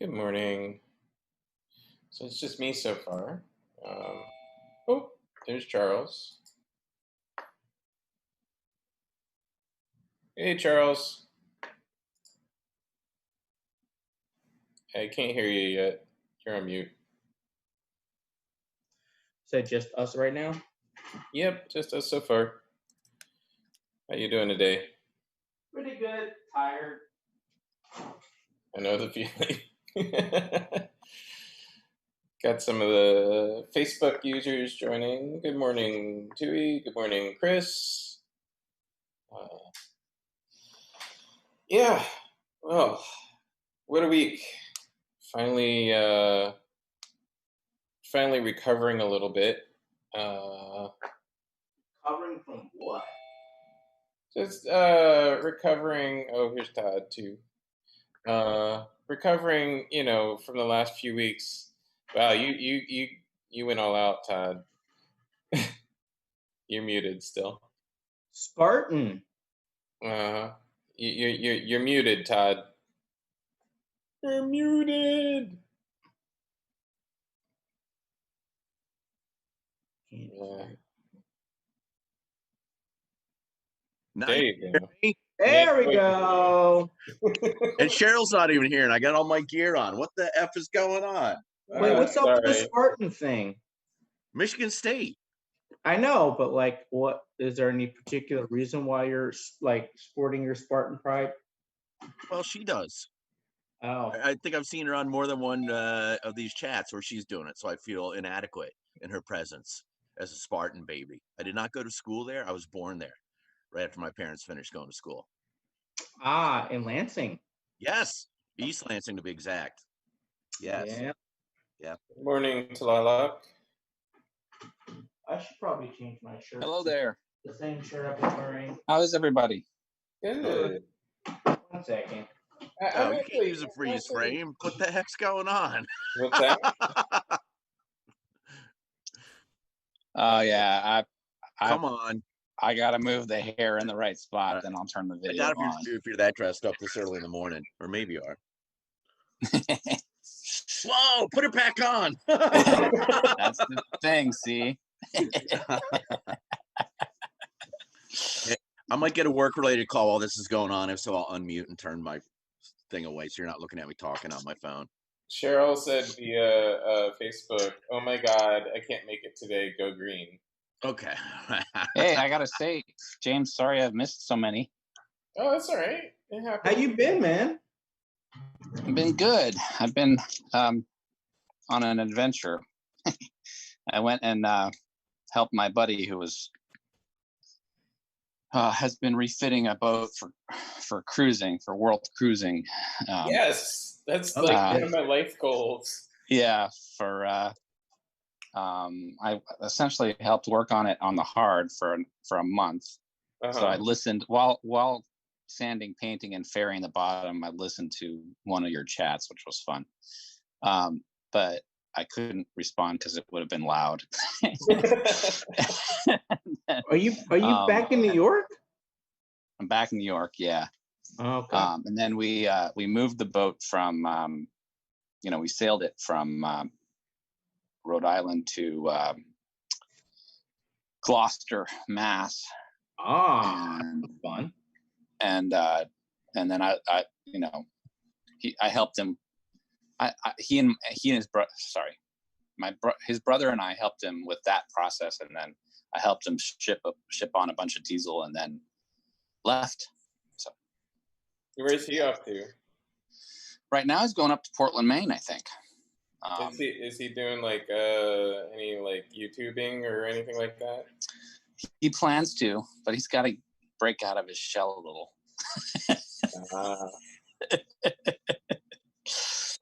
Good morning. So it's just me so far. Um, oh, there's Charles. Hey, Charles. I can't hear you yet. You're on mute. So just us right now? Yep, just us so far. How you doing today? Pretty good. Tired. I know the feeling. Got some of the Facebook users joining. Good morning, Tui. Good morning, Chris. Yeah. Well, what a week. Finally, finally recovering a little bit. Covering from what? Just recovering. Oh, here's Todd too. Recovering, from the last few weeks. Wow, you went all out, Todd. You're muted still. Spartan. You're muted, Todd. You're muted. Yeah. There you go. There we go. And Cheryl's not even here, and I got all my gear on. What the F is going on? Wait, what's up with the Spartan thing? Michigan State. I know, but what is there any particular reason why you're sporting your Spartan pride? Well, she does. Oh, I think I've seen her on more than one of these chats where she's doing it, so I feel inadequate in her presence as a Spartan baby. I did not go to school there. I was born there right after my parents finished going to school. In Lansing. Yes, East Lansing to be exact. Yes. Yeah. Good morning, Talala. I should probably change my shirt. Hello there. The same shirt I've been wearing. How is everybody? Good. 1 second. Oh, you can't use a freeze frame. What the heck's going on? What's that? Oh yeah, Come on. I gotta move the hair in the right spot, then I'll turn the I video doubt on. if you're that dressed up this early in the morning, or maybe you are. Whoa, put it back on. That's the thing, see? I might get a work-related call while this is going on. If so, I'll unmute and turn my thing away so you're not looking at me talking on my phone. Cheryl said via Facebook, "Oh my God, I can't make it today. Go green." Okay. Hey, I gotta say, James, sorry I've missed so many. Oh, that's all right. It happens. How you been, man? I've been good. I've been on an adventure. I went and helped my buddy who has been refitting a boat for cruising, for world cruising. Yes, that's one of my life goals. Yeah, I essentially helped work on it on the hard for a month. So I listened while sanding, painting, and ferrying the bottom. I listened to one of your chats, which was fun. But I couldn't respond because it would have been loud. Are you back in New York? I'm back in New York, yeah. Okay. And then we moved the boat from we sailed it from Rhode Island to Gloucester, Mass. Fun. And then I helped him. He and his brother, his brother and I helped him with that process, and then I helped him ship on a bunch of diesel, and then left. So where's he off to? Right now, he's going up to Portland, Maine, I think. Is he doing any YouTubing or anything like that? He plans to, but he's got to break out of his shell a little.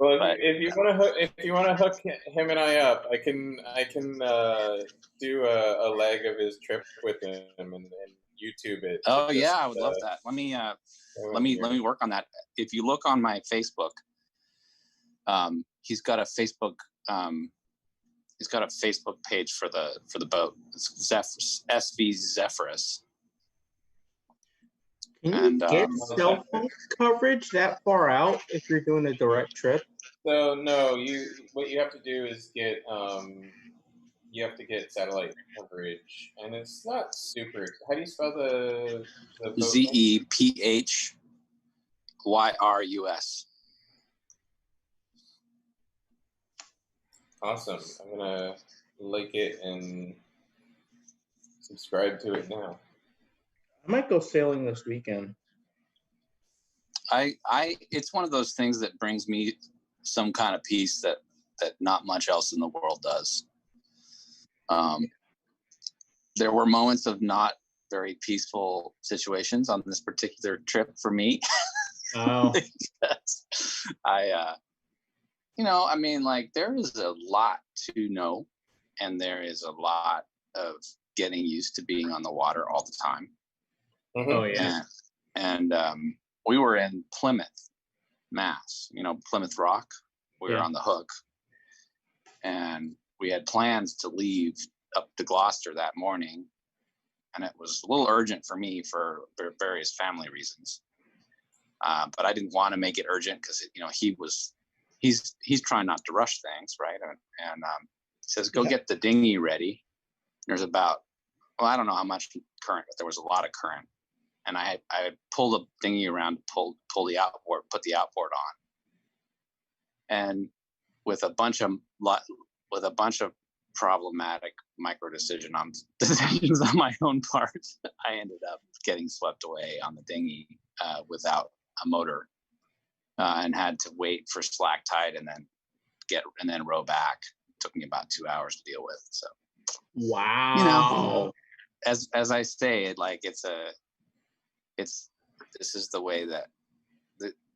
Well, if you want to hook him and I up, I can do a leg of his trip with him and YouTube it. Oh yeah, I would love that. Let me work on that. If you look on my Facebook, he's got a Facebook page for the boat. It's SV Zephyrus. Can you get cell phone coverage that far out if you're doing a direct trip? So no, what you have to do is get satellite coverage, and it's not super. How do you spell the boat name? ZEPHYRUS. Awesome. I'm gonna like it and subscribe to it now. I might go sailing this weekend. It's one of those things that brings me some kind of peace that not much else in the world does. There were moments of not very peaceful situations on this particular trip for me. Oh. Because I mean, like, there is a lot to know, and there is a lot of getting used to being on the water all the time. Mm-hmm. Oh yeah. And we were in Plymouth, Mass. Plymouth Rock. We were on the hook, and we had plans to leave up to Gloucester that morning, and it was a little urgent for me for various family reasons. But I didn't want to make it urgent because he's trying not to rush things, right? And he says, "Go get the dinghy ready." There's about, I don't know how much current, but there was a lot of current, and I pulled the dinghy around, pull the outboard, put the outboard on, and with a bunch of problematic decisions on my own part, I ended up getting swept away on the dinghy without a motor, and had to wait for slack tide and then row back. It took me about 2 hours to deal with. So, wow. As I say, like, this is the way that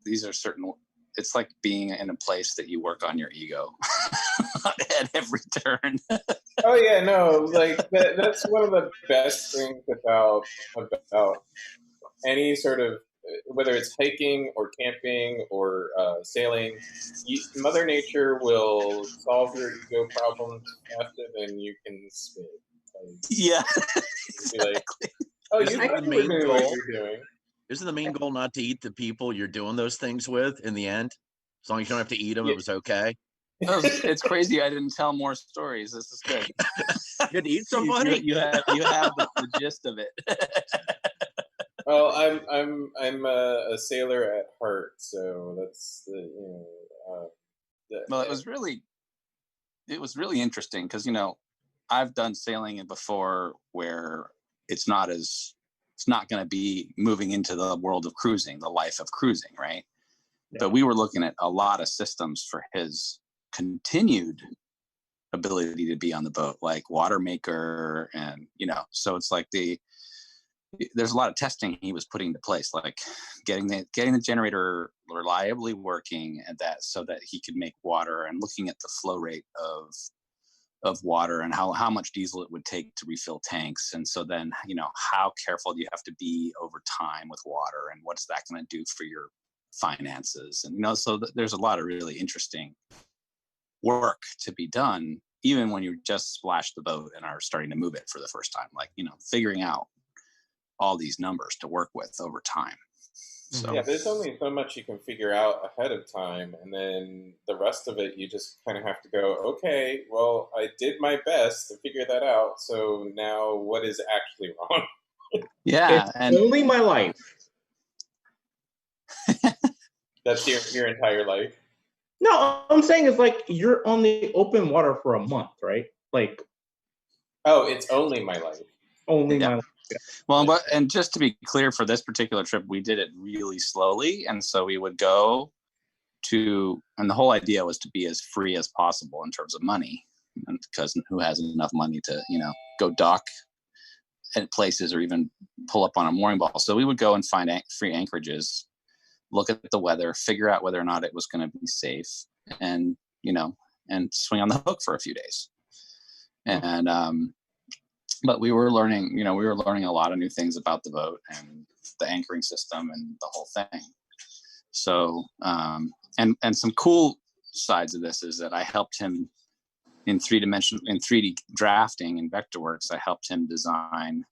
these are certain. It's like being in a place that you work on your ego at every turn. Oh yeah, no, like that's one of the best things about any sort of, whether it's hiking or camping or sailing. Mother Nature will solve your ego problems faster than you can spit. Yeah, exactly. Like, oh, you thought you were doing what you're doing. Isn't the main goal not to eat the people you're doing those things with in the end? As long as you don't have to eat them, it was okay. It's crazy. I didn't tell more stories. This is good. You had to eat somebody. You have the gist of it. Well, I'm a sailor at heart, so that's well, it was really interesting because I've done sailing before where it's not going to be moving into the world of cruising, the life of cruising, right? Yeah. But we were looking at a lot of systems for his continued ability to be on the boat, like water maker, and so it's like there's a lot of testing he was putting into place, like getting the generator reliably working, and so that he could make water, and looking at the flow rate of water and how much diesel it would take to refill tanks. And so then, how careful do you have to be over time with water, and what's that going to do for your finances? And, so there's a lot of really interesting work to be done, even when you just splash the boat and are starting to move it for the first time, like, figuring out all these numbers to work with over time. So yeah, there's only so much you can figure out ahead of time, and then the rest of it you just kind of have to go, okay, well, I did my best to figure that out, so now what is actually wrong? Yeah, and only my life. That's your entire life? No, I'm saying it's like you're on the open water for a month, right? Like, oh, it's only my life. Only my life. Yeah. Well, and just to be clear, for this particular trip, we did it really slowly, and so we would go and the whole idea was to be as free as possible in terms of money, and because who has enough money to go dock at places or even pull up on a mooring ball? So we would go and find free anchorages, look at the weather, figure out whether or not it was going to be safe, and swing on the hook for a few days. And but we were learning a lot of new things about the boat and the anchoring system and the whole thing. So and some cool sides of this is that I helped him in 3D drafting in Vectorworks. I helped him design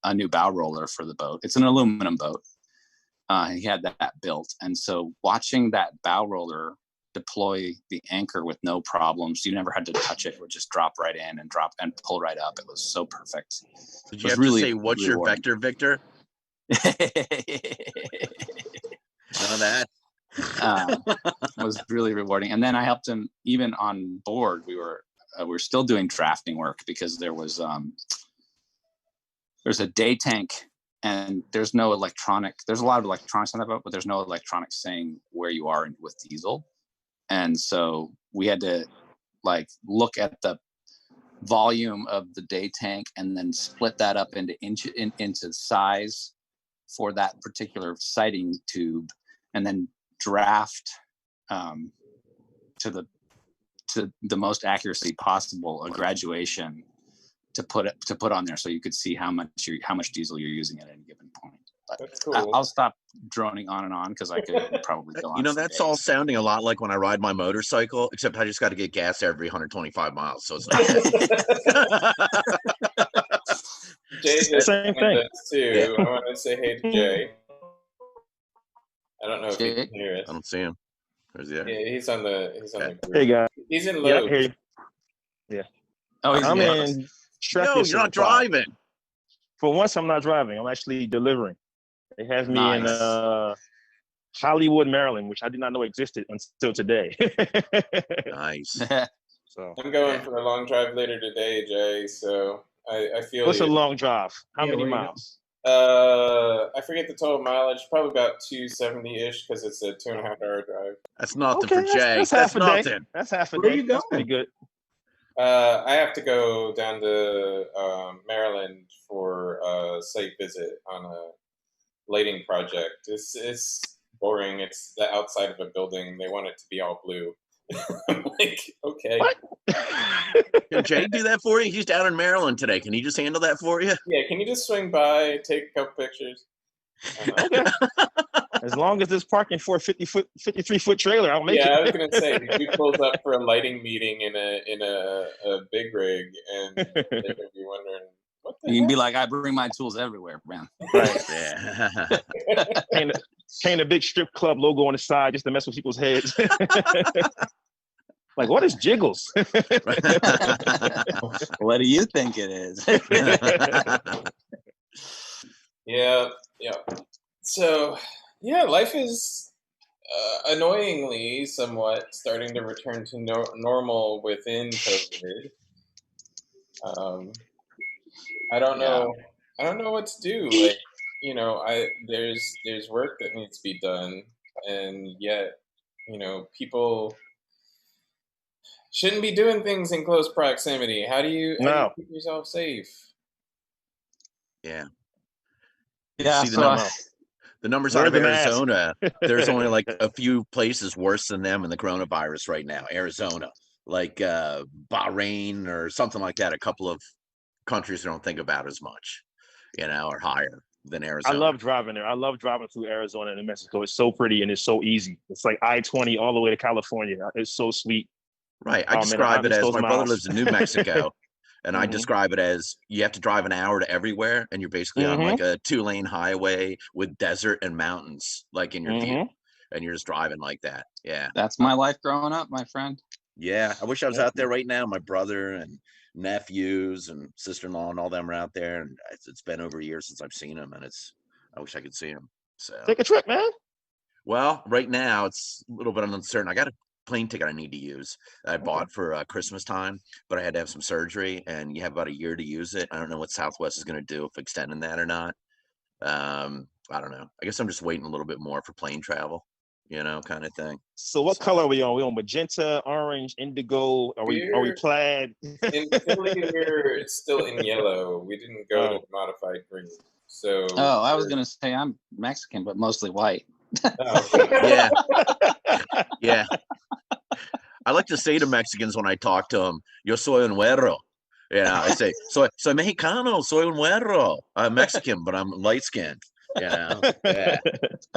a new bow roller for the boat. It's an aluminum boat. He had that built, and so watching that bow roller deploy the anchor with no problems. You never had to touch it. It would just drop right in and pull right up. It was so perfect. Did you have to say, what's your vector, Victor? None of that. It was really rewarding. And then I helped him even on board. We were still doing drafting work because there's a day tank and there's no electronic. There's a lot of electronics on that boat, but there's no electronics saying where you are with diesel. And so we had to like look at the volume of the day tank and then split that up into into size for that particular sighting tube, and then draft to the most accuracy possible a graduation to put on there so you could see how much diesel you're using at any given point. But that's cool. I'll stop droning on and on because I could probably go on. That's all sounding a lot like when I ride my motorcycle, except I just got to get gas every 125 miles, so it's not Jay just same thing too. Yeah. I want to say hey to Jay. I don't know if he can hear us. I don't see him. Where's he at? Yeah, he's on the group. Hey guys. He's in Yeah, I low. hear you. Yeah. Oh, I'm in. No, you're not driving. For once, I'm not driving. I'm actually delivering. They have me in Hollywood, Maryland, which I did not know existed until today. Nice. So I'm going for a long drive later today, Jay. So I feel. What's a long drive? How many miles? I forget the total mileage. Probably about 270-ish because it's a 2.5-hour drive. That's nothing for Jay. That's That's half a nothing. day. That's half a day. Where are you That's going? pretty good. I have to go down to Maryland for a site visit on a lighting project. It's boring. It's the outside of a building. They want it to be all blue. I'm like, okay. What? Can Jay do that for you? He's down in Maryland today. Can he just handle that for you? Yeah, can you just swing by, take a couple pictures? Okay. As long as there's parking for a 53-foot trailer, I'll make it. Yeah, I was gonna say we pulled up for a lighting meeting in a big rig, and they're gonna be wondering what the You can be heck? like, I bring my tools everywhere, man. Right. Yeah. Paint a big strip club logo on the side just to mess with people's heads. Like, what is Jiggles? What do you think it is? Yeah. So, yeah, life is annoyingly somewhat starting to return to normal within COVID. I don't know. I don't know what to do. Like, there's work that needs to be done, and yet, people shouldn't be doing things in close proximity. How do you keep yourself safe? Yeah. Yeah. See So the numbers Wear out of the mask. Arizona, there's only like a few places worse than them in the coronavirus right now. Arizona, like Bahrain or something like that. A couple of countries I don't think about as much, are higher than I Arizona. love driving there. I love driving through Arizona and New Mexico. It's so pretty and it's so easy. It's like I-20 all the way to California. It's so sweet. Right. I describe it as my brother lives in New Mexico. And I Mhm. describe it as you have to drive an hour to everywhere, and you're basically on like a 2-lane highway with desert and mountains like in your view, and you're just driving like that. Yeah, that's my life growing up, my friend. yeah. I wish I was out there right now. My brother and nephews and sister-in-law and all them are out there, and it's been over a year since I've seen them, and I wish I could see them. So Take a trip, man. well, right now it's a little bit uncertain. I got a plane ticket I need to use. I bought for Christmas time, but I had to have some surgery, and you have about a year to use it. I don't know what Southwest is going to do if extending that or not. I don't know. I guess I'm just waiting a little bit more for plane travel, kind of thing. So what color are we on? We on magenta, orange, indigo? Are we plaid? In Philly, we're still in yellow. We didn't go to modified green. So. Oh, I was gonna say I'm Mexican, but mostly white. Yeah. Yeah. I like to say to Mexicans when I talk to them, "Yo soy un güero." I say, soy mexicano, soy un güero. I'm Mexican, but I'm light-skinned. Yeah.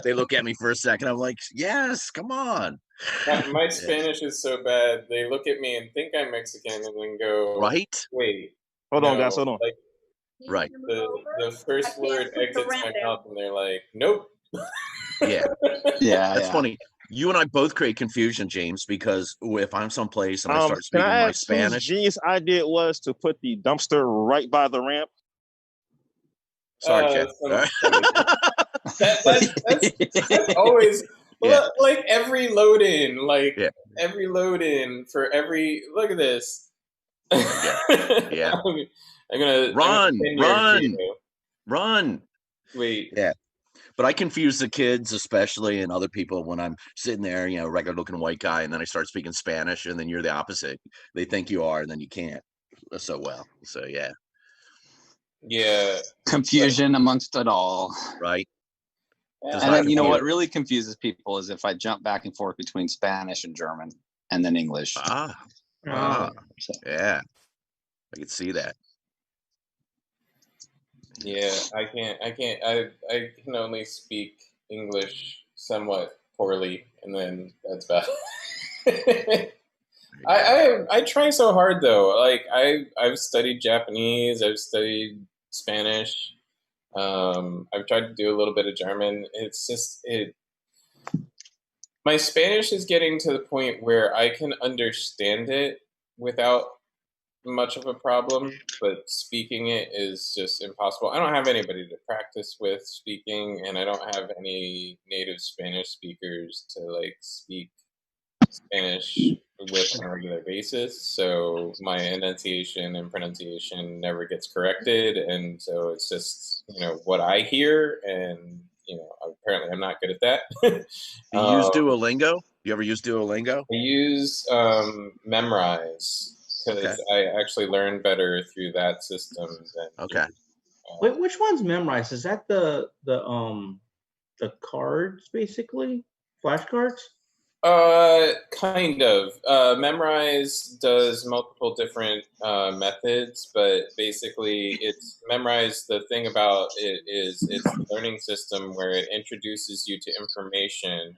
They look at me for a second. I'm like, yes, come on. My Spanish is so bad. They look at me and think I'm Mexican and then go, right? Wait. Hold on, guys. Hold on. Like, right. The first word exits my mouth and they're like, nope. Yeah. Yeah. That's funny. You and I both create confusion, James, because if I'm someplace and I start Can speaking I my ask whose Spanish, genius idea it was to put the dumpster right by the ramp? sorry, Jeff. That's always like every load in, every load in for every look at this. Yeah. I'm gonna run. Wait. Yeah. But I confuse the kids, especially, and other people when I'm sitting there, regular looking white guy, and then I start speaking Spanish, and then you're the opposite. They think you are, and then you can't so well. So yeah. Yeah. Confusion amongst it all. Right. And then, what really confuses people is if I jump back and forth between Spanish and German and then English. Yeah. I could see that. Yeah, I can only speak English somewhat poorly, and then that's about it. I try so hard though. Like I've studied Japanese, I've studied Spanish, I've tried to do a little bit of German. It's just my Spanish is getting to the point where I can understand it without much of a problem, but speaking it is just impossible. I don't have anybody to practice with speaking, and I don't have any native Spanish speakers to speak Spanish with on a regular basis. So my enunciation and pronunciation never gets corrected, and so it's just what I hear, and apparently I'm not good at that. Do you use Duolingo? You ever use Duolingo? I use Memrise. Because I actually learn better through that system than Wait, which one's Memrise? Is that the cards basically, flashcards? Kind of. Memrise does multiple different methods, but basically, it's Memrise. The thing about it is it's a learning system where it introduces you to information,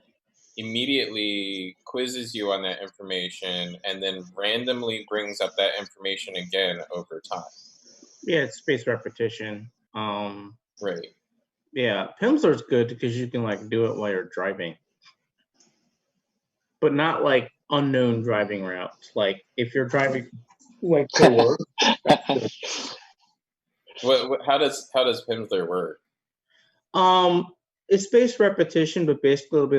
immediately quizzes you on that information, and then randomly brings up that information again over time. Yeah, it's spaced repetition. Right. Yeah, Pimsleur's good because you can do it while you're driving, but not unknown driving routes. Like if you're driving to work. How does Pimsleur work? It's spaced repetition, but basically it'll be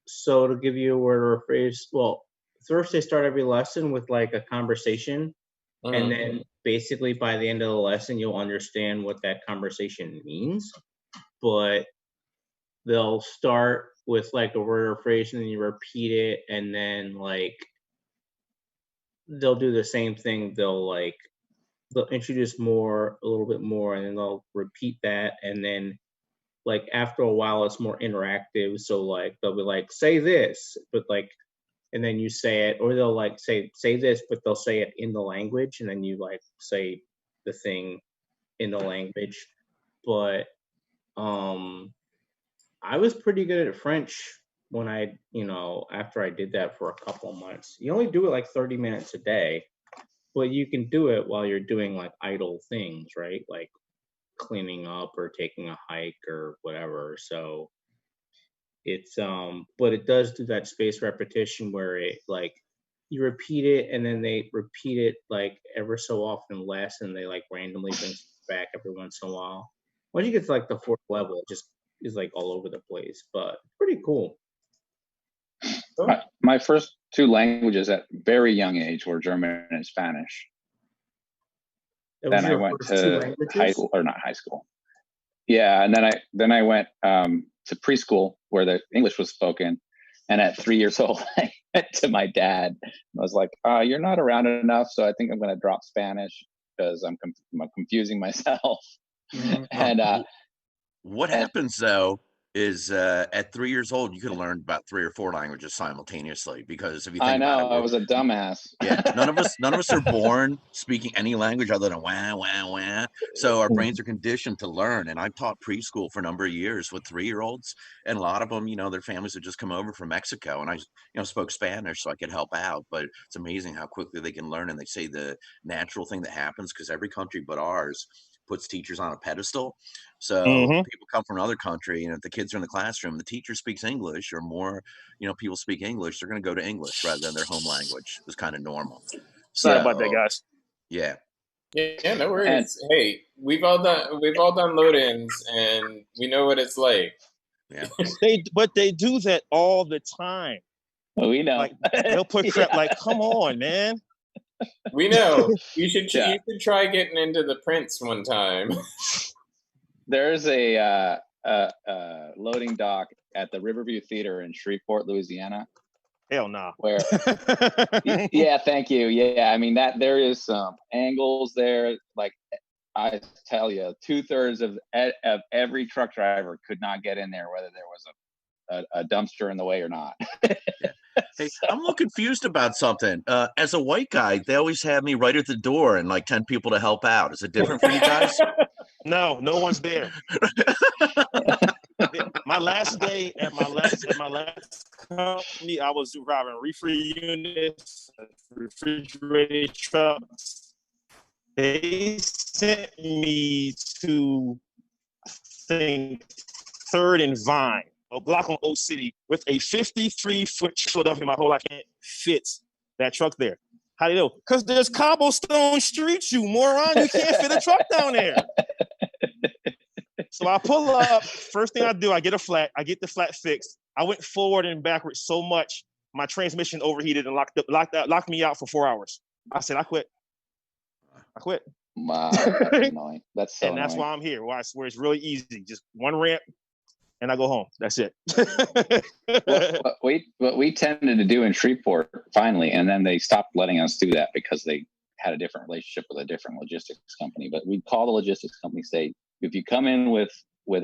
so to give you a word or a phrase. Well, first they start every lesson with a conversation, and then basically by the end of the lesson you'll understand what that conversation means. But they'll start with a word or phrase, and then you repeat it, and then they'll do the same thing. They'll introduce a little bit more, and then they'll repeat that, and then after a while it's more interactive, so they'll be say this, but and then you say it, or they'll say this, but they'll say it in the language, and then you say the thing in the language. But I was pretty good at French when after I did that for a couple of months. You only do it 30 minutes a day, but you can do it while you're doing idle things, right? Like cleaning up or taking a hike or whatever. So it's but it does do that spaced repetition where it you repeat it, and then they repeat it ever so often less, and they randomly bring it back every once in a while. Once you get to the fourth level, it just is all over the place, but pretty cool. My first two languages at very young age were German and Spanish. Then I went to high school, or not high school. Yeah, and then I went to preschool where the English was spoken, and at 3 years old, I went to my dad. I was like, "You're not around enough, so I think I'm going to drop Spanish because I'm confusing myself." Mm-hmm. And what happens though is at 3 years old, you could have learned about 3 or 4 languages simultaneously, because if you think about it, I was a dumbass. Yeah, none of us are born speaking any language other than wah, wah, wah. So our brains are conditioned to learn. And I've taught preschool for a number of years with 3-year-olds, and a lot of them, their families had just come over from Mexico, and I, spoke Spanish so I could help out. But it's amazing how quickly they can learn. And they say the natural thing that happens, because every country but ours puts teachers on a pedestal. So people come from another country, and if the kids are in the classroom, the teacher speaks English, or more, people speak English, they're going to go to English rather than their home language. It's kind of normal. Sorry about that, guys. Yeah. Yeah, no worries. Hey, we've all done load-ins, and we know what it's like. Yeah. But they do that all the time. Well, we know. Like they'll put crap. Like, come on, man. We know. You should try getting into the Prince one time. There's a loading dock at the Riverview Theater in Shreveport, Louisiana. Hell no. Where? Yeah, thank you. Yeah, I mean that there is some angles there. Like I tell you, 2/3 of every truck driver could not get in there, whether there was a dumpster in the way or not. Hey, I'm a little confused about something. As a white guy, they always have me right at the door and like 10 people to help out. Is it different for you guys? No one's there. My last day at my last company, I was driving reefer units, refrigerated trucks. They sent me to, I think, 3rd and Vine, a block on Old City, with a 53-foot Philadelphia. My whole life can't fit that truck there. How do you know? Because there's cobblestone streets, you moron. You can't fit a truck down there. So I pull up. First thing I do, I get a flat. I get the flat fixed. I went forward and backwards so much, my transmission overheated and locked me out for 4 hours. I said, I quit. Wow, that's annoying. That's so and that's annoying. why I'm here. Where it's really easy. Just one ramp, and I go home. That's it. What we tended to do in Shreveport, finally, and then they stopped letting us do that because they had a different relationship with a different logistics company. But we'd call the logistics company, say, if you come in with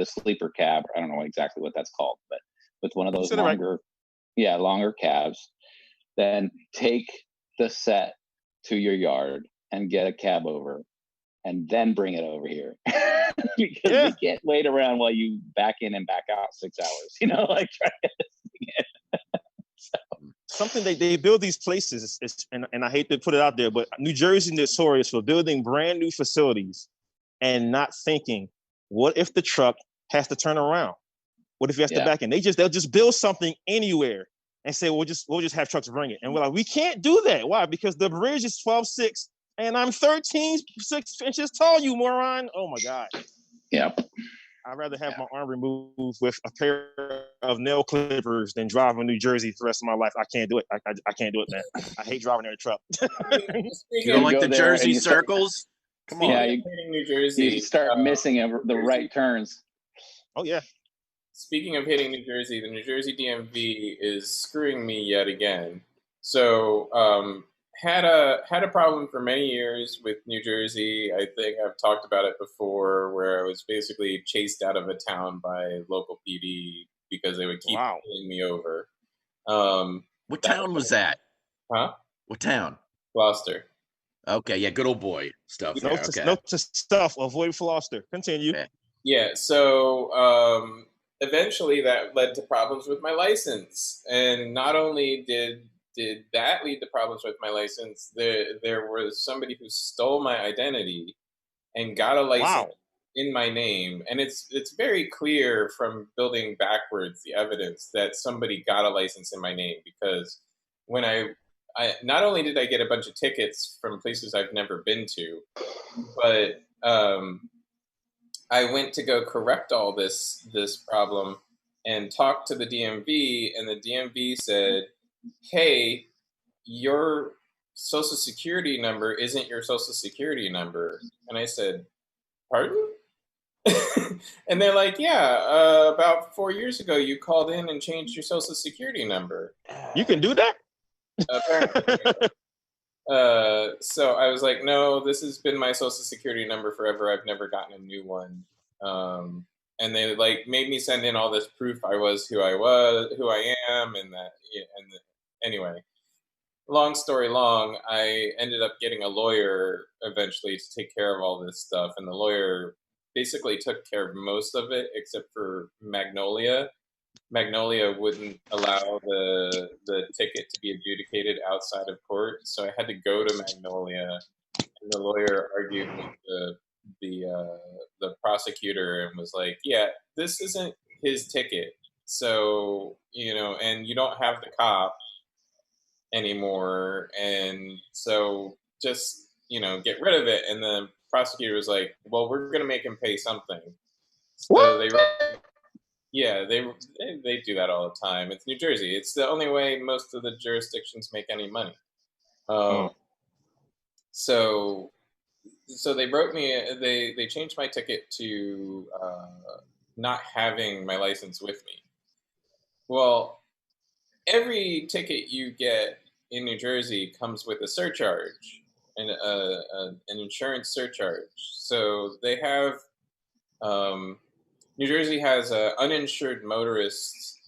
a sleeper cab, I don't know exactly what that's called, but with one of those longer cabs, then take the set to your yard and get a cab over, and then bring it over here. Because we can't wait around while you back in and back out 6 hours, like try to get this thing in. Something they build these places, and I hate to put it out there, but New Jersey is notorious for building brand new facilities and not thinking, what if the truck has to turn around? What if he has to back in? They'll just build something anywhere and say, we'll just have trucks bring it. And we're like, we can't do that. Why? Because the bridge is 12.6 and I'm 13.6 inches tall, you moron. Oh my God. Yep. I'd rather have my arm removed with a pair of nail clippers than drive in New Jersey for the rest of my life. I can't do it. I can't do it, man. I hate driving in a truck. You don't like the Jersey circles? Come on. Yeah, New Jersey. You start missing the right turns. Oh, yeah. Speaking of hitting New Jersey, the New Jersey DMV is screwing me yet again. So, had a problem for many years with New Jersey. I think I've talked about it before, where I was basically chased out of a town by local PD because they would keep pulling me over. What town was that? Huh? What town? Gloucester. Okay, yeah, good old boy stuff. Note to stuff. Avoid Gloucester. Continue. Yeah. So eventually that led to problems with my license, and not only did that lead to problems with my license, there was somebody who stole my identity and got a license in my name, and it's very clear from building backwards the evidence that somebody got a license in my name, because when I not only did I get a bunch of tickets from places I've never been to, but I went to go correct all this problem and talked to the DMV, and the DMV said, hey, your social security number isn't your social security number. And I said, pardon? And they're like, yeah, about 4 years ago, you called in and changed your social security number. You can do that? Apparently. So I was like, no, this has been my social security number forever. I've never gotten a new one. And they made me send in all this proof I was who I am, and that. Anyway, long story long, I ended up getting a lawyer eventually to take care of all this stuff, and the lawyer basically took care of most of it except for Magnolia. Magnolia wouldn't allow the ticket to be adjudicated outside of court, so I had to go to Magnolia, and the lawyer argued with the prosecutor and was like, yeah, this isn't his ticket, so and you don't have the cop anymore, and so just get rid of it. And the prosecutor was like, well, we're gonna make him pay something. So they do that all the time. It's New Jersey. It's the only way most of the jurisdictions make any money. So they wrote me. They changed my ticket to not having my license with me. Well, every ticket you get in New Jersey comes with a surcharge and an insurance surcharge. So they have. New Jersey has uninsured motorist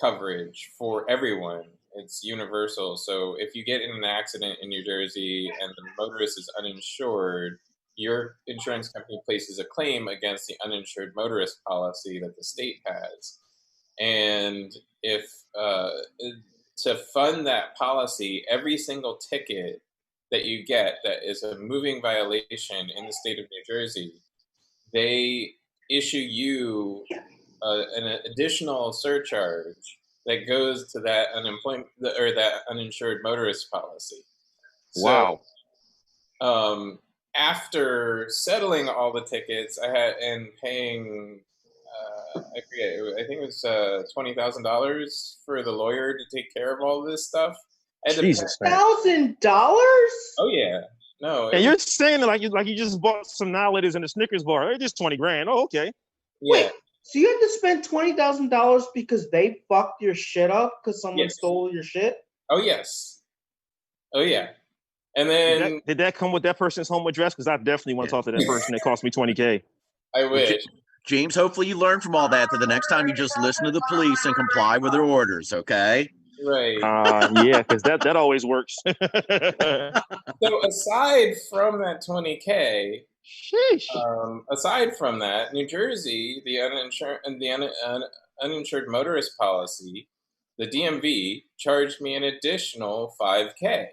coverage for everyone. It's universal. So if you get in an accident in New Jersey and the motorist is uninsured, your insurance company places a claim against the uninsured motorist policy that the state has. And if to fund that policy, every single ticket that you get that is a moving violation in the state of New Jersey, they issue you an additional surcharge that goes to that unemployment or that uninsured motorist policy. Wow. So, after settling all the tickets, I had and paying, I forget, I think it was $20,000 for the lawyer to take care of all this stuff. Jesus, $1,000? Oh yeah. No, and you're saying it like you just bought some Now-Laters in a Snickers bar. It's just $20,000. Oh, okay. Yeah. Wait, so you had to spend $20,000 because they fucked your shit up because someone stole your shit? Oh yes. Oh yeah. And then did that come with that person's home address? Because I definitely want to talk to that person that cost me $20,000. I wish. James, hopefully you learn from all that the next time you just listen to the police and comply with their orders, okay? Right. Yeah, because that always works. So aside from that $20,000, aside from that, New Jersey, the uninsured motorist policy, the DMV charged me an additional $5,000.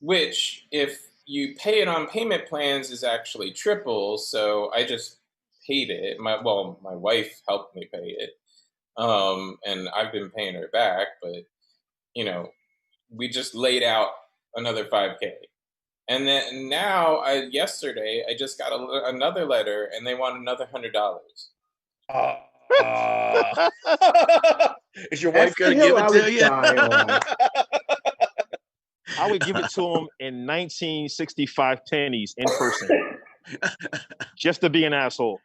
Which, if you pay it on payment plans, is actually triple. So I just paid it. My wife helped me pay it. And I've been paying her back, but we just laid out another $5,000. And then now, yesterday, I just got another letter, and they want another $100. Is your wife going to give it to you? I would give it to him in 1965 pennies in person, just to be an asshole.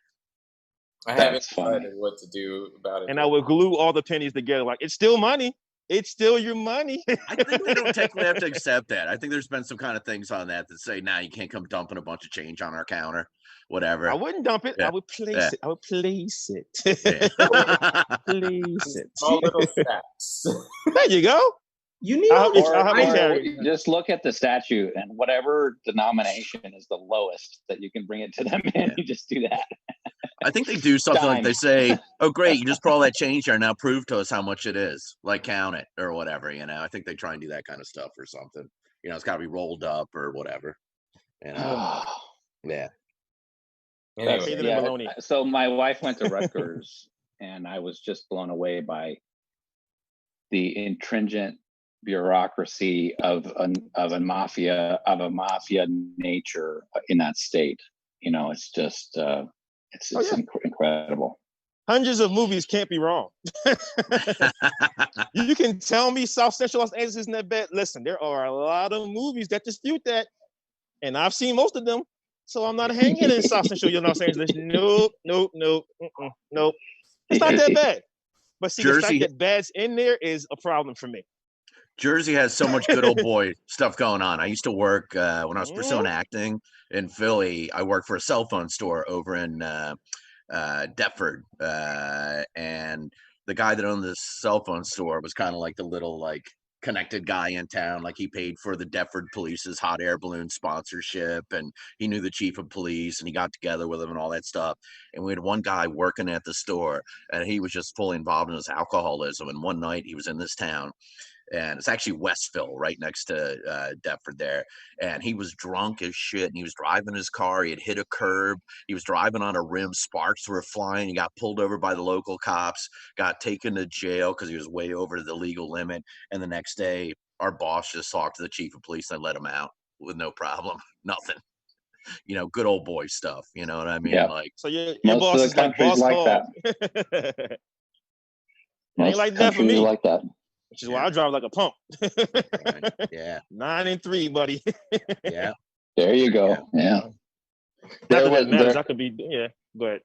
I haven't decided what to do about it. And I would glue all the pennies together. Like, it's still money. It's still your money. I think they don't technically have to accept that. I think there's been some kind of things on that say, nah, you can't come dumping a bunch of change on our counter, whatever. I wouldn't dump it. Yeah. I would place it. I would place it. Yeah. Place it. All little stacks. There you go. You need just look at the statute, and whatever denomination is the lowest that you can bring it to them in, you just do that. I think they do something like they say, oh, great, you just put all that change there. Now prove to us how much it is. Like, count it or whatever, I think they try and do that kind of stuff or something. It's got to be rolled up or whatever. Yeah. Anyway, so my wife went to Rutgers, and I was just blown away by the intrinsic bureaucracy of a mafia nature in that state. It's just it's incredible. Hundreds of movies can't be wrong. You can tell me South Central Los Angeles isn't that bad. Listen, there are a lot of movies that dispute that, and I've seen most of them. So I'm not hanging in South Central Los Angeles. Nope. It's not that bad. But see, the fact that bad's in there is a problem for me. Jersey has so much good old boy stuff going on. I used to work when I was pursuing acting in Philly. I worked for a cell phone store over in Deptford, and the guy that owned this cell phone store was kind of like the little connected guy in town. Like, he paid for the Deptford Police's hot air balloon sponsorship, and he knew the chief of police, and he got together with him and all that stuff. And we had one guy working at the store, and he was just fully involved in his alcoholism. And one night he was in this town, and it's actually Westville, right next to Deptford there. And he was drunk as shit, and he was driving his car. He had hit a curb. He was driving on a rim. Sparks were flying. He got pulled over by the local cops, got taken to jail because he was way over the legal limit. And the next day, our boss just talked to the chief of police and let him out with no problem, nothing. Good old boy stuff. You know what I mean? Yeah. Like, So your Most boss of the is like countries boss like hog. that. Ain't like that for Countries are me. like that. Which is why I drive like a pump. right. Yeah. 9 and 3, buddy. Yeah. There you go. Yeah. Not that that matters. I could be, yeah. Go ahead.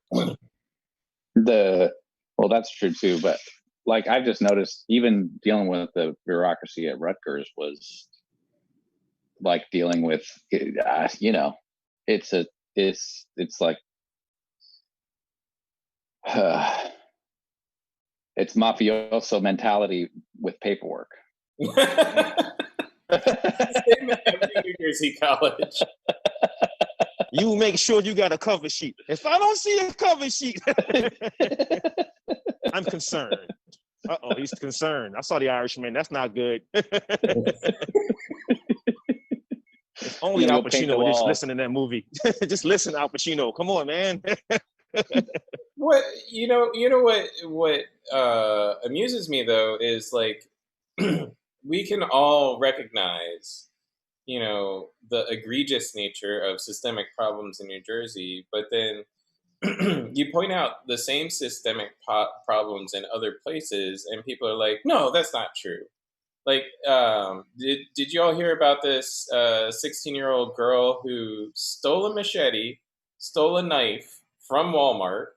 Well, that's true too. But like I've just noticed, even dealing with the bureaucracy at Rutgers was like dealing with, it's like it's mafioso mentality with paperwork. Same at every New Jersey college. You make sure you got a cover sheet. If I don't see a cover sheet, I'm concerned. Uh-oh, he's concerned. I saw the Irishman. That's not good. If only Al Pacino would just listen to that movie. Just listen, Al Pacino. Come on, man. What what amuses me though is like we can all recognize the egregious nature of systemic problems in New Jersey, but then you point out the same systemic problems in other places, and people are like, "No, that's not true." Like, did you all hear about this 16-year-old girl who stole a machete, stole a knife from Walmart,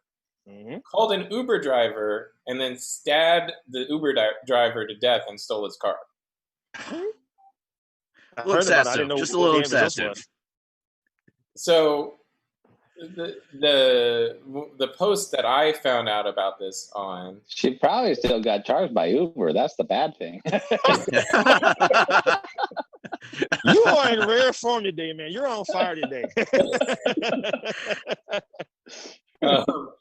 called an Uber driver, and then stabbed the Uber driver to death and stole his car? I heard about it. I didn't know just a little what the excessive. was. So the post that I found out about this on, she probably still got charged by Uber. That's the bad thing. You are in rare form today, man. You're on fire today. So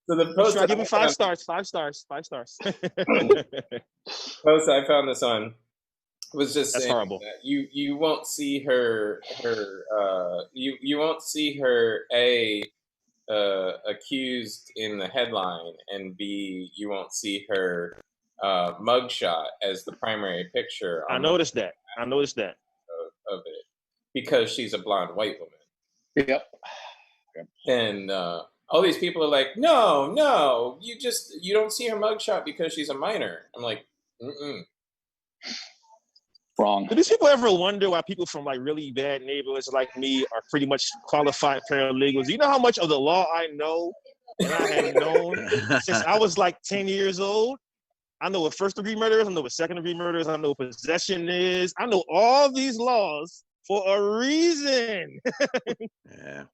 the post I give him 5 stars. 5 stars. 5 stars. Post I found this on was just That's saying horrible. that you won't see her you won't see her accused in the headline, and B, you won't see her mugshot as the primary picture. I noticed that of it because she's a blonde white woman. Yep. And all these people are like, no, you don't see her mugshot because she's a minor. I'm like, Wrong. Do these people ever wonder why people from like really bad neighborhoods like me are pretty much qualified paralegals? You know how much of the law I know and I have known since I was like 10 years old? I know what first-degree murder is. I know what second-degree murder is. I know what possession is. I know all these laws for a reason. Yeah.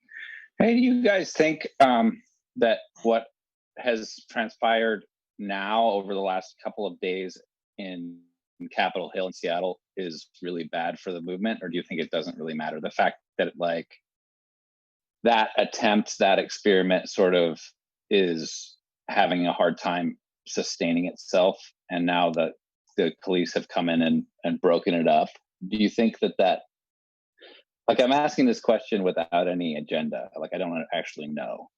Hey, do you guys think that what has transpired now over the last couple of days in Capitol Hill in Seattle is really bad for the movement, or do you think it doesn't really matter? The fact that like that attempt, that experiment sort of is having a hard time sustaining itself, and now that the police have come in and broken it up, do you think that like, I'm asking this question without any agenda, like I don't actually know,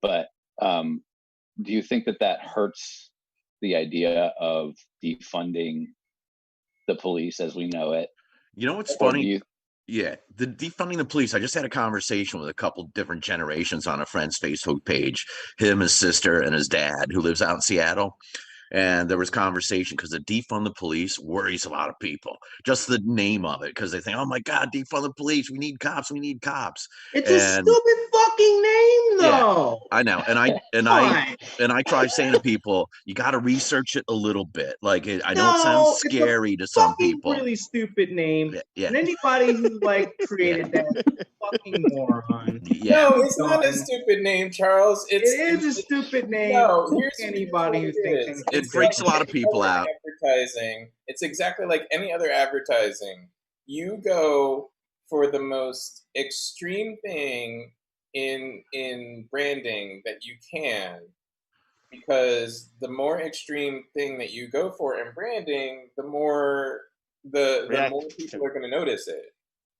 but do you think that hurts the idea of defunding the police as we know it? You know what's funny? Yeah, the defunding the police. I just had a conversation with a couple different generations on a friend's Facebook page, him, his sister, and his dad, who lives out in Seattle. And there was conversation because the defund the police worries a lot of people. Just the name of it, because they think, oh my God, defund the police. We need cops. We need cops. It's a stupid fucking name, though. Yeah, I know. And I try saying to people, you got to research it a little bit. Like I know it sounds scary to some people. Really stupid name. Yeah. And anybody who like created that fucking moron. Yeah. No, it's not a stupid name, Charles. It is a stupid name. No, anybody who thinks it freaks a lot of people out. Advertising. It's exactly like any other advertising. You go for the most extreme thing in branding that you can, because the more extreme thing that you go for in branding, the more the more people are going to notice it.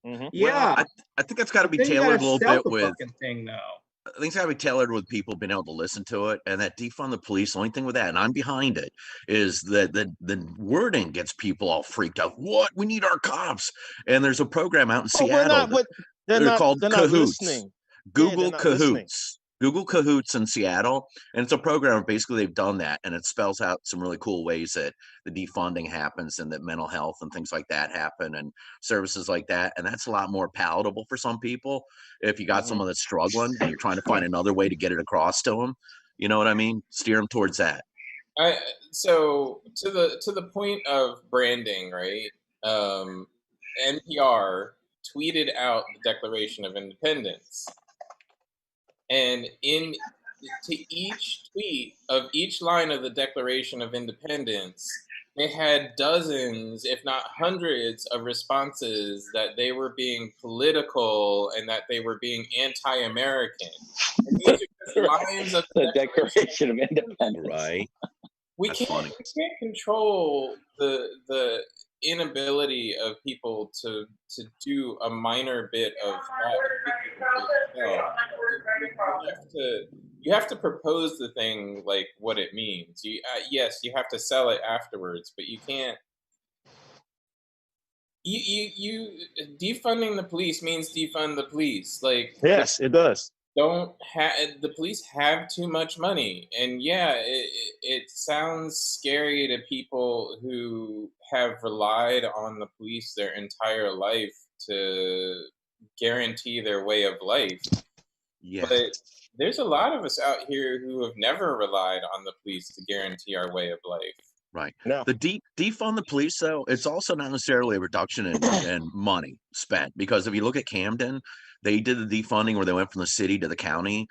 Mm-hmm. Yeah, well, I think it's got to be then you tailored gotta a little sell bit the with. fucking thing though. I think it's got to be tailored with people being able to listen to it, and that defund the police. The only thing with that, and I'm behind it, is that the wording gets people all freaked out. What? We need our cops. And there's a program out in Seattle. They're called Cahoots. Listening. Google they're not listening. Cahoots. Google Cahoots in Seattle, and it's a program where basically they've done that, and it spells out some really cool ways that the defunding happens and that mental health and things like that happen and services like that, and that's a lot more palatable for some people. If you got someone that's struggling and you're trying to find another way to get it across to them, you know what I mean? Steer them towards that. So to the point of branding, right? NPR tweeted out the Declaration of Independence. And to each tweet of each line of the Declaration of Independence, they had dozens, if not hundreds, of responses that they were being political and that they were being anti-American. And these are just lines of the Declaration of Independence. Right. We can't control the inability of people to do a minor bit of you have to propose the thing like what it means. Yes, you have to sell it afterwards, but you can't. You defunding the police means defund the police. Like, yes, it does. The police have too much money, and yeah, it sounds scary to people who have relied on the police their entire life to guarantee their way of life. Yeah. But there's a lot of us out here who have never relied on the police to guarantee our way of life. Right. No. The defund the police, though, it's also not necessarily a reduction in money spent, because if you look at Camden, they did the defunding where they went from the city to the county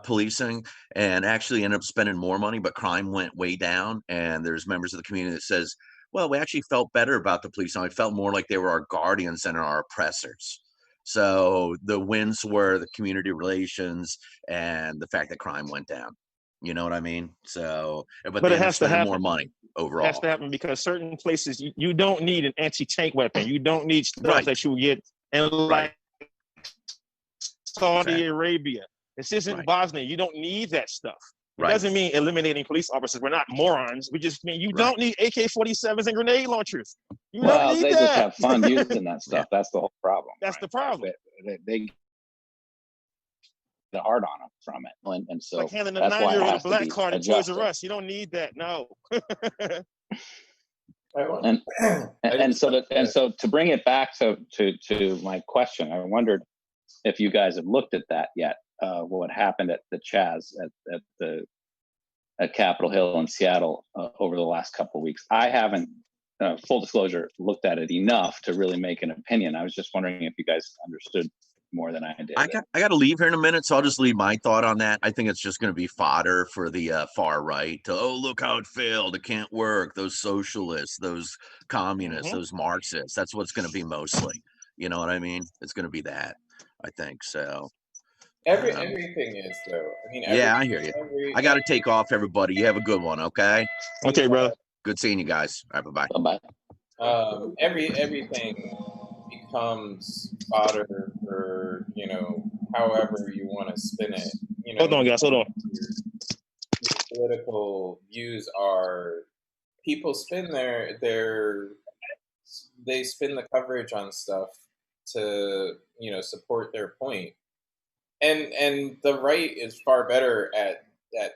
policing and actually ended up spending more money, but crime went way down. And there's members of the community that says, well, we actually felt better about the police. And we felt more like they were our guardians than our oppressors. So the wins were the community relations and the fact that crime went down. You know what I mean? So, but it they has to happen. more money overall. It has to happen because certain places you don't need an anti-tank weapon. You don't need stuff that you get in like Saudi Arabia. This isn't Bosnia. You don't need that stuff. It doesn't mean eliminating police officers. We're not morons. We just mean you don't need AK-47s and grenade launchers. You don't need they that. just have fun using that stuff. That's the whole problem. That's the problem. They get hard on them from it, and so like handing a that's why it 9-year-old has a black to be card at Toys adjusted. R Us. You don't need that. No. And so to bring it back to my question, I wondered if you guys have looked at that yet. What happened at the Chaz at Capitol Hill in Seattle over the last couple of weeks? I haven't, full disclosure, looked at it enough to really make an opinion. I was just wondering if you guys understood more than I did. I got to leave here in a minute, so I'll just leave my thought on that. I think it's just going to be fodder for the far right to, oh, look how it failed. It can't work. Those socialists, those communists, those Marxists. That's what's going to be mostly. You know what I mean? It's going to be that, I think. So everything is, though. I mean, yeah, I hear you. I got to take off, everybody. You have a good one, okay? Okay, bro. Good seeing you guys. All right, bye-bye. Bye-bye. Everything becomes fodder for, however you want to spin it. Hold on, guys. Hold on. Your political views are, people spin they spin the coverage on stuff to, support their point. And the right is far better at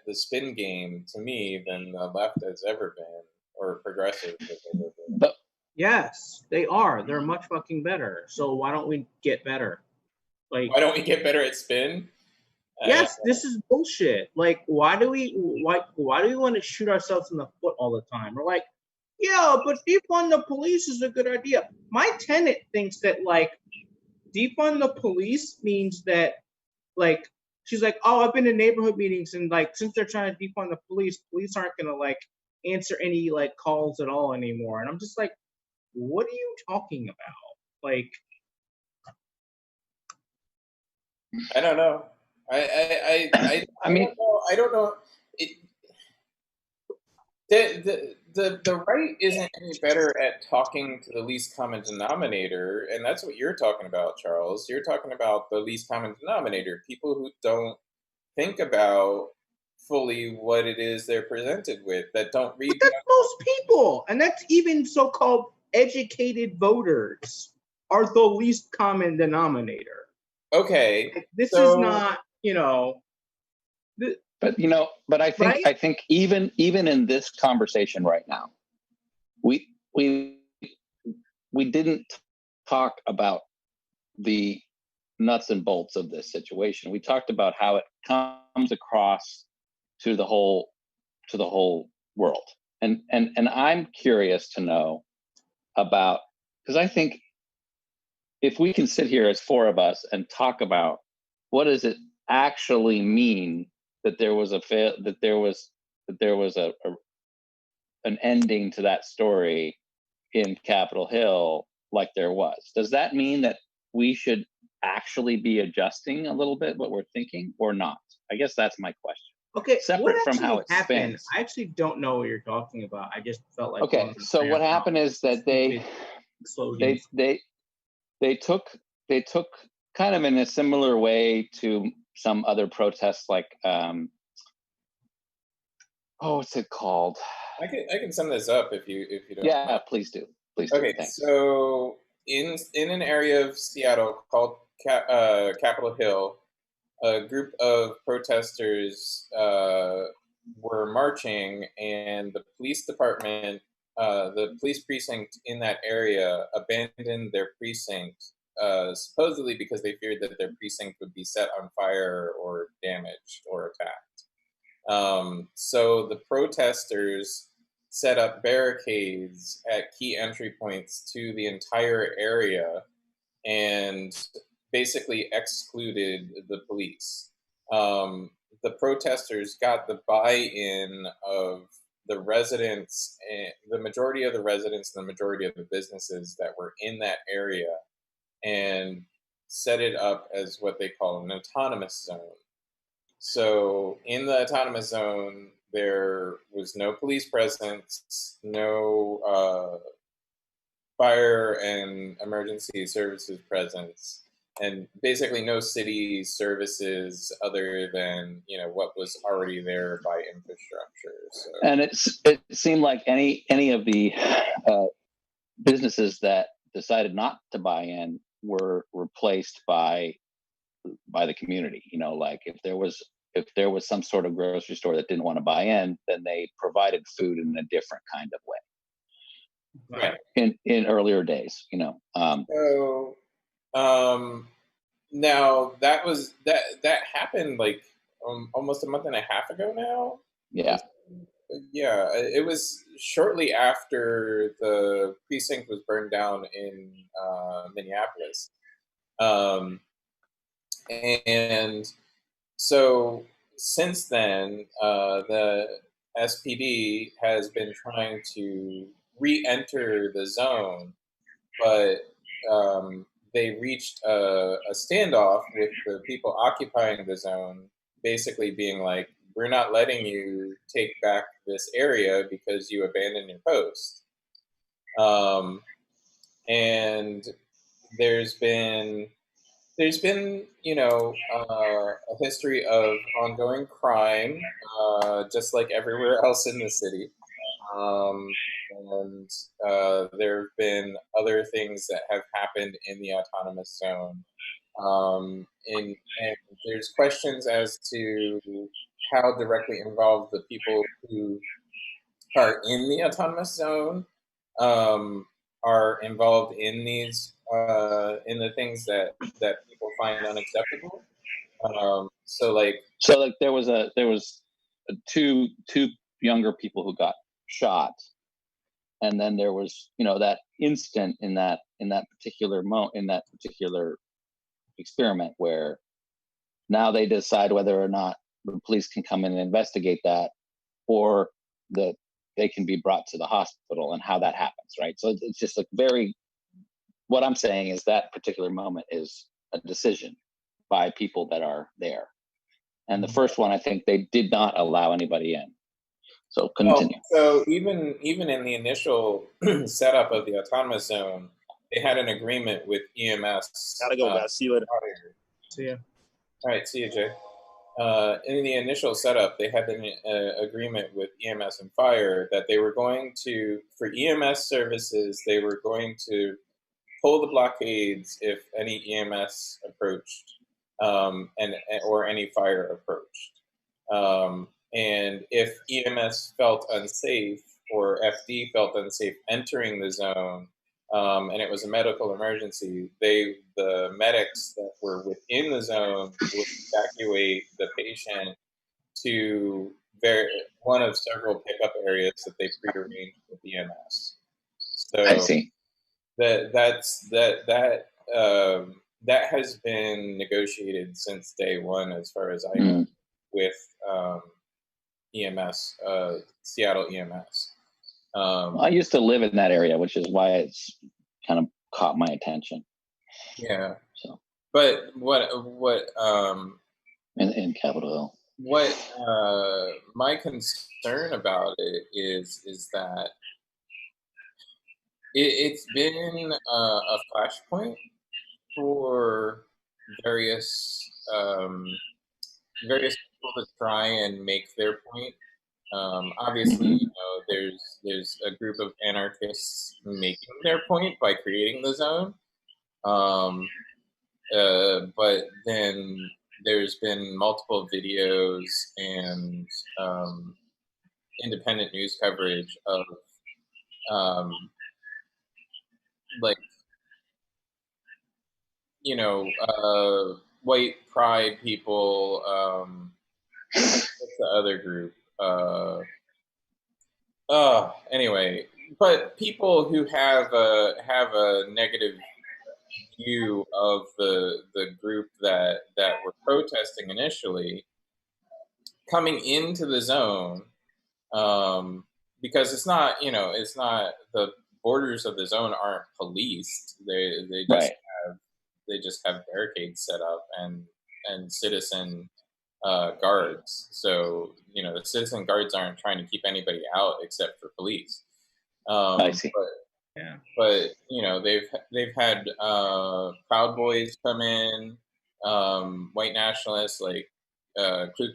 the spin game to me than the left has ever been, or progressive has ever been. But yes, they are. They're much fucking better. So why don't we get better? Like, why don't we get better at spin? Yes, this is bullshit. Like, why do we want to shoot ourselves in the foot all the time? We're like, yeah, but defund the police is a good idea. My tenant thinks that like defund the police means that like she's like, oh, I've been in neighborhood meetings and like since they're trying to defund the police aren't gonna like answer any like calls at all anymore. And I'm just like, what are you talking about? Like, I don't know. I mean, I don't know. The right isn't any better at talking to the least common denominator, and that's what you're talking about, Charles. You're talking about the least common denominator, people who don't think about fully what it is they're presented with, that don't read. But that's most people, and that's even so-called educated voters are the least common denominator. Okay, this is not, but I think, right? I think even in this conversation right now, we didn't talk about the nuts and bolts of this situation. We talked about how it comes across to the whole world, and I'm curious to know about, because I think if we can sit here as four of us and talk about what does it actually mean that there was an ending to that story in Capitol Hill, like there was. Does that mean that we should actually be adjusting a little bit what we're thinking, or not? I guess that's my question. Okay, separate from how it happened? spins. I actually don't know what you're talking about. I just felt like. Okay, so what happened is that they took kind of in a similar way to some other protests, like what's it called? I can sum this up if you don't. Yeah, mind. please do. Okay, thanks. So in an area of Seattle called Capitol Hill, a group of protesters were marching, and the police department, the police precinct in that area, abandoned their precinct, supposedly because they feared that their precinct would be set on fire or damaged or attacked. So the protesters set up barricades at key entry points to the entire area and basically excluded the police. The protesters got the buy-in of the residents, and the majority of the residents and the majority of the businesses that were in that area, and set it up as what they call an autonomous zone. So in the autonomous zone, there was no police presence, no fire and emergency services presence, and basically no city services other than what was already there by infrastructure. So. And it seemed like any of the businesses that decided not to buy in were replaced by the community. Like if there was some sort of grocery store that didn't want to buy in, then they provided food in a different kind of way. Right. In earlier days, So, now that happened like almost a month and a half ago now. Yeah. Yeah, it was shortly after the precinct was burned down in Minneapolis. And so since then, the SPD has been trying to re-enter the zone, but they reached a standoff with the people occupying the zone, basically being like, we're not letting you take back this area because you abandoned your post. And there's been a history of ongoing crime, just like everywhere else in the city. And there have been other things that have happened in the autonomous zone. And there's questions as to how directly involved the people who are in the autonomous zone are involved in these in the things that people find unacceptable. So there was two younger people who got shot, and then there was that instant in that particular experiment where now they decide whether or not the police can come in and investigate that, or that they can be brought to the hospital, and how that happens, right? So it's just like what I'm saying is that particular moment is a decision by people that are there. And the first one, I think they did not allow anybody in. So continue. So even in the initial setup of the autonomous zone, they had an agreement with EMS. Gotta go, guys. See you later. See ya. All right, see you, Jay. In the initial setup, they had an agreement with EMS and fire that they were going to, for EMS services, they were going to pull the blockades if any EMS approached, or any fire approached. And if EMS felt unsafe or FD felt unsafe entering the zone, and it was a medical emergency, the medics that were within the zone would evacuate the patient to one of several pickup areas that they prearranged with EMS. So I see. that has been negotiated since day one, as far as I know, with EMS, Seattle EMS. I used to live in that area, which is why it's kind of caught my attention. Yeah. So, but what in Capitol Hill. What my concern about it is that it's been a flashpoint for various people to try and make their point. Obviously, there's a group of anarchists making their point by creating the zone, but then there's been multiple videos and independent news coverage of like, white pride people. What's the other group? Anyway, but people who have a negative view of the group that were protesting initially coming into the zone, because it's not the borders of the zone aren't policed. They just have barricades set up and citizen guards. So the citizen guards aren't trying to keep anybody out except for police. I see. But they've had Proud Boys come in, white nationalists like Ku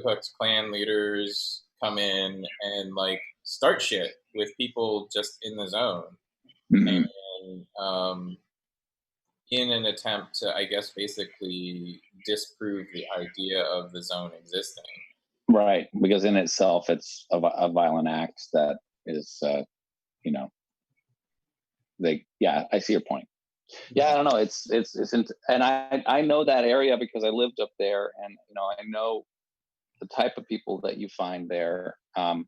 Klux Klan leaders come in and like start shit with people just in the zone, and in an attempt to, I guess, basically disprove the idea of the zone existing. Right, because in itself, it's a violent act that is, I see your point. Yeah, I don't know. It's and I know that area because I lived up there, and I know the type of people that you find there, and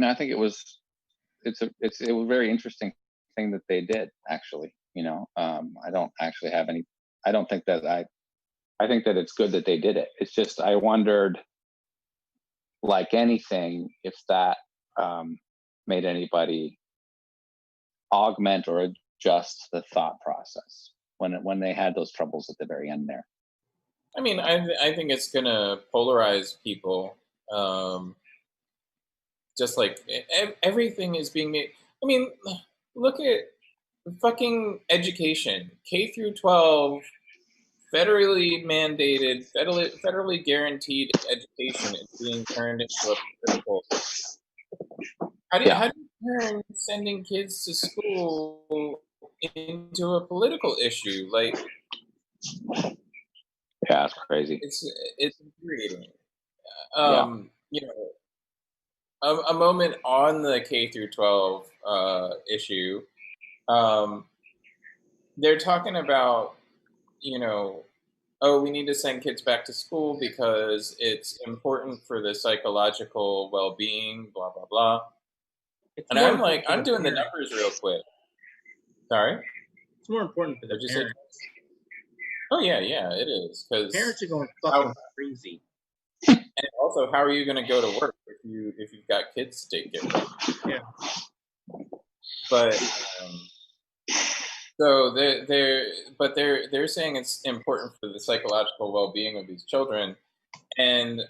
I think it was a very interesting thing that they did, actually. I don't actually have any. I don't think that I think that it's good that they did it. It's just I wondered, like anything, if that made anybody augment or adjust the thought process when they had those troubles at the very end there. I mean, I think it's gonna polarize people. Just like everything is being made. I mean, look at fucking education, K through 12, federally mandated, federally guaranteed education is being turned into a political. How do you turn sending kids to school into a political issue? Like, yeah, it's crazy. It's infuriating. A moment on the K through 12 issue. They're talking about, we need to send kids back to school because it's important for the psychological well-being, blah, blah, blah. And I'm like, I'm doing the numbers real quick. Sorry? It's more important for the parents. Oh, yeah, it is. Because parents are going fucking crazy. And also, how are you going to go to work if you've got kids to take care of? Yeah. But So they're saying it's important for the psychological well-being of these children. And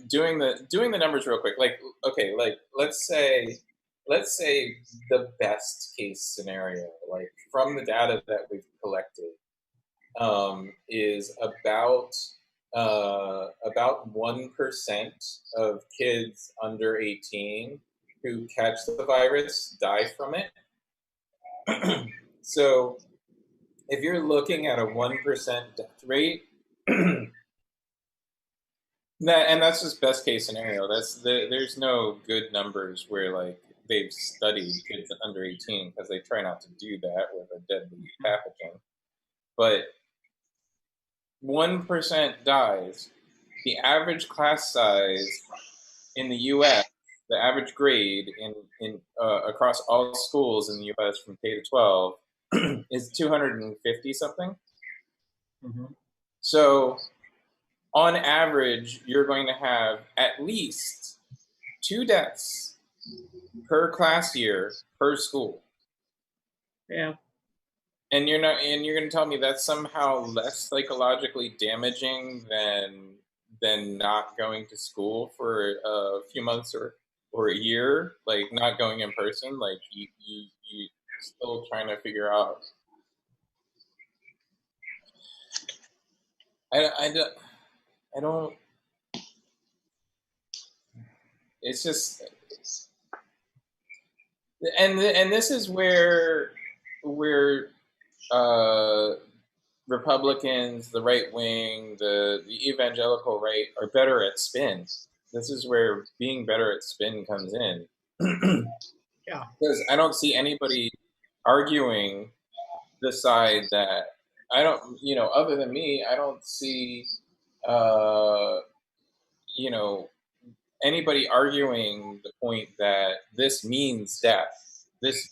doing the numbers real quick, like, okay, like let's say the best case scenario, like from the data that we've collected, is about 1% of kids under 18 who catch the virus die from it. So if you're looking at a 1% death rate, and that's just best case scenario. There's no good numbers where like they've studied kids under 18 because they try not to do that with a deadly pathogen. But 1% dies. The average class size in the U.S., the average grade in across all schools in the U.S. from K to 12 is 250 something. Mm-hmm. So on average, you're going to have at least 2 deaths per class year per school. Yeah. And you're going to tell me that's somehow less psychologically damaging than not going to school for a few months or a year, like not going in person, like you still trying to figure out. I don't. It's just, and this is where Republicans, the right wing, the evangelical right are better at spin. This is where being better at spin comes in. Yeah. Because I don't see anybody arguing the side that other than me, I don't see, anybody arguing the point that this means death. This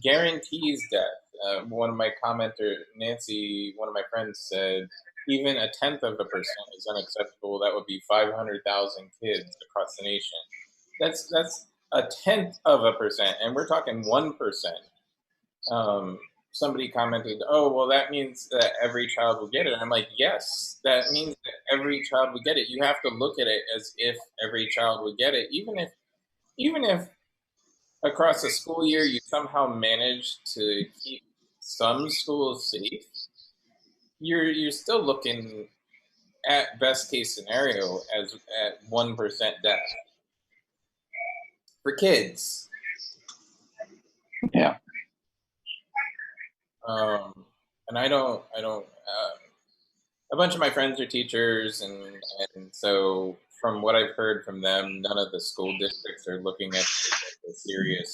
guarantees death. One of my Nancy, one of my friends said, even 1/10% is unacceptable. That would be 500,000 kids across the nation. That's 1/10%, and we're talking 1%. Somebody commented, "Oh, well, that means that every child will get it." And I'm like, yes, that means that every child would get it. You have to look at it as if every child would get it, even if across a school year you somehow manage to keep some schools safe. You're still looking at best case scenario as at 1% death for kids. Yeah. And I don't. A bunch of my friends are teachers, and so from what I've heard from them, none of the school districts are looking at a serious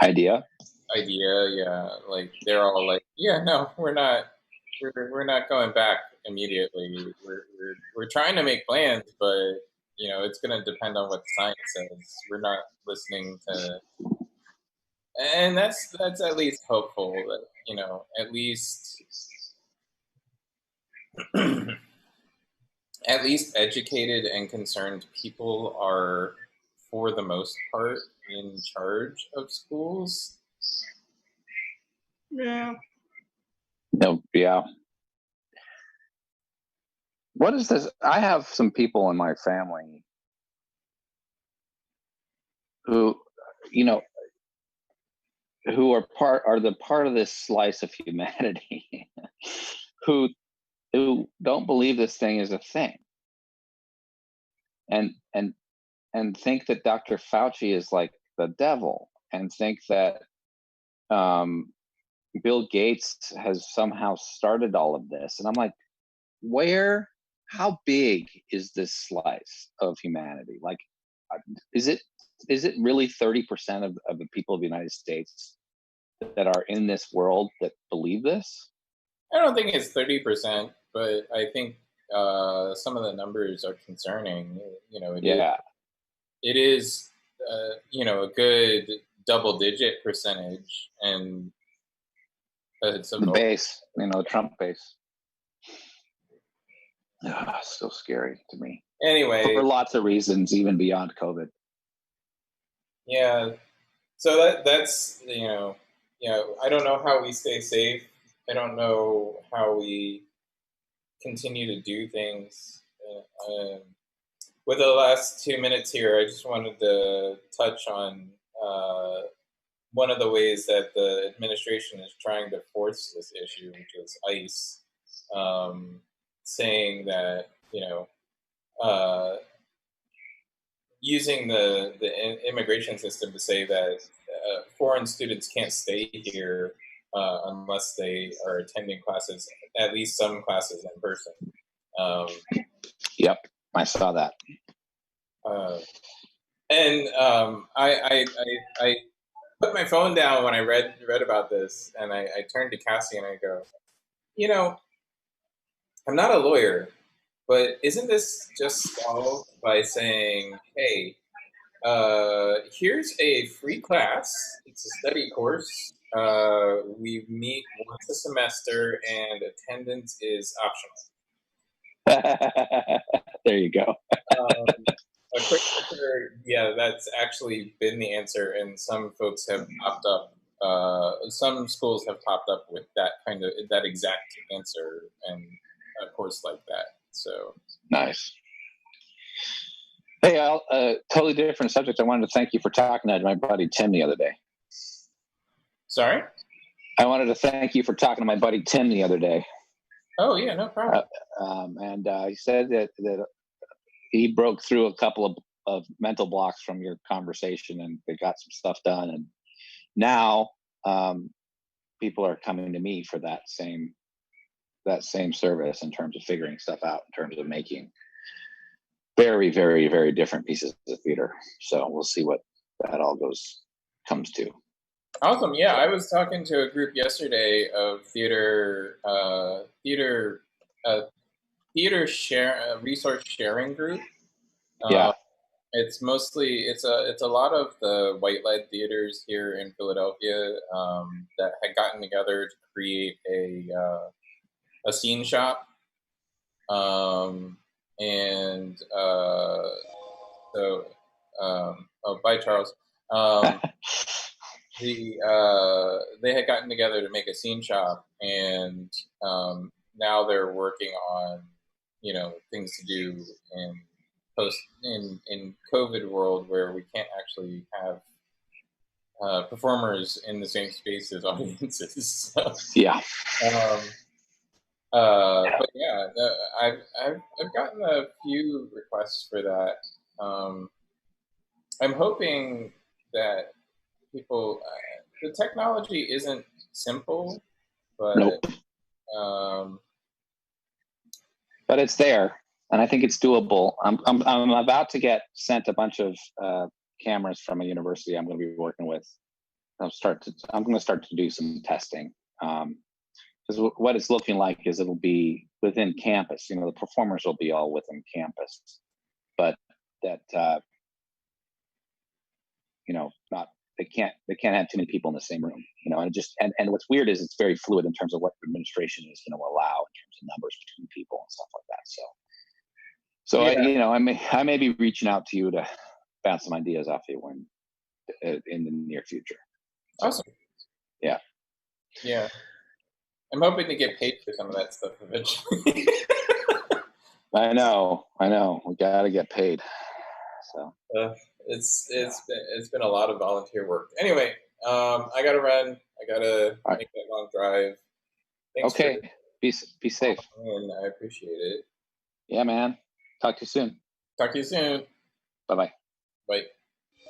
idea. Yeah, like they're all like, yeah, no, we're not going back immediately. We're trying to make plans, but it's going to depend on what science says. We're not listening to. And that's at least hopeful that at least at least educated and concerned people are, for the most part, in charge of schools. Yeah. No. Yeah. What is this? I have some people in my family who, who are the part of this slice of humanity who don't believe this thing is a thing, and think that Dr. Fauci is like the devil, and think that Bill Gates has somehow started all of this. And I'm like, how big is this slice of humanity? Like, is it really 30% of the people of the United States that are in this world that believe this? I don't think it's 30%, but I think some of the numbers are concerning. It is a good double-digit percentage, and it's the base, the Trump base. So scary to me. Anyway, for lots of reasons, even beyond COVID. Yeah, so that's I don't know how we stay safe. I don't know how we continue to do things. With the last 2 minutes here, I just wanted to touch on one of the ways that the administration is trying to force this issue, which is ICE, saying that, using the immigration system to say that foreign students can't stay here unless they are attending classes, at least some classes in person. Yep, I saw that. And I put my phone down when I read about this, and I turned to Cassie and I go, I'm not a lawyer, but isn't this just solved by saying, hey, here's a free class. It's a study course. We meet once a semester, and attendance is optional. There you go. A quick answer, yeah, that's actually been the answer, and some folks have popped up. Some schools have popped up with that exact answer, and a course like that. So nice. Hey, Al, totally different subject. I wanted to thank you for talking to my buddy Tim the other day. Sorry? I wanted to thank you for talking to my buddy Tim the other day. Oh, yeah, no problem. And he said that he broke through a couple of mental blocks from your conversation, and they got some stuff done. And now people are coming to me for that same service in terms of figuring stuff out, in terms of making very, very, very different pieces of theater. So we'll see what that all comes to. Awesome. Yeah, I was talking to a group yesterday of resource sharing group. Yeah. It's a lot of the white-led theaters here in Philadelphia that had gotten together to create a scene shop. Bye, Charles. They had gotten together to make a scene shop, and now they're working on things to do in COVID world where we can't actually have performers in the same space as audiences. So, yeah. But yeah, I've gotten a few requests for that. I'm hoping that people, the technology isn't simple, but nope. But it's there, and I think it's doable. I'm about to get sent a bunch of cameras from a university I'm going to be working with. I'm going to start to do some testing. Because what it's looking like is it'll be within campus. The performers will be all within campus, but that not they can't have too many people in the same room. And what's weird is it's very fluid in terms of what the administration is going to allow in terms of numbers between people and stuff like that. So yeah. I may be reaching out to you to bounce some ideas off you in the near future. Awesome. Yeah. Yeah. I'm hoping to get paid for some of that stuff eventually. I know. We gotta get paid. So it's been a lot of volunteer work. Anyway, I gotta run. I gotta make that long drive. Thanks. Okay. Be safe. And I appreciate it. Yeah, man. Talk to you soon. Talk to you soon. Bye-bye. Bye.